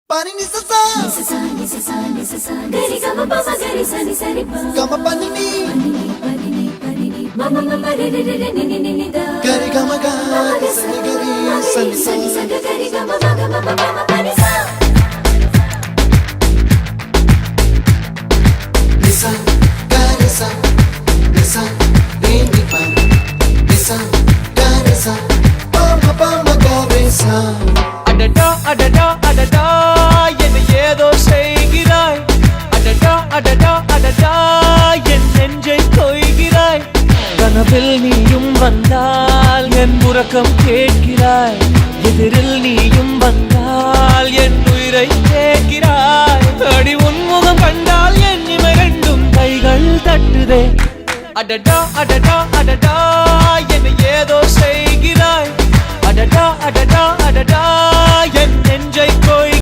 Pani ni sa sa gari gama pa ma gari sa ni sa ri pa gama pani ni mama mama re re re re ni ni ni da gari gama ga sa ni gari sa ni sa gari gama ma gama ma ma pani sa nisa gari sa nisa ni ni pa nisa gari sa pa ma gari sa adada adada adada என்ன ஏதோ செய்கிறாய் அடடா அடடா அடடா என் நெஞ்சை கொய்கிறாய் கனவில் நீயும் வந்தால் என் உறக்கம் கேட்கிறாய் எதிரில் நீயும் வந்தால் என் உயிரை கேட்கிறாய் அடி உன்முகம் கண்டால் என் இமைரெண்டும் கைகள் தட்டுதே அடடா அடடா அடடா என்ன ஏதோ செய்கிறாய் அடடா அடடா அடடா என் நெஞ்சை கொய்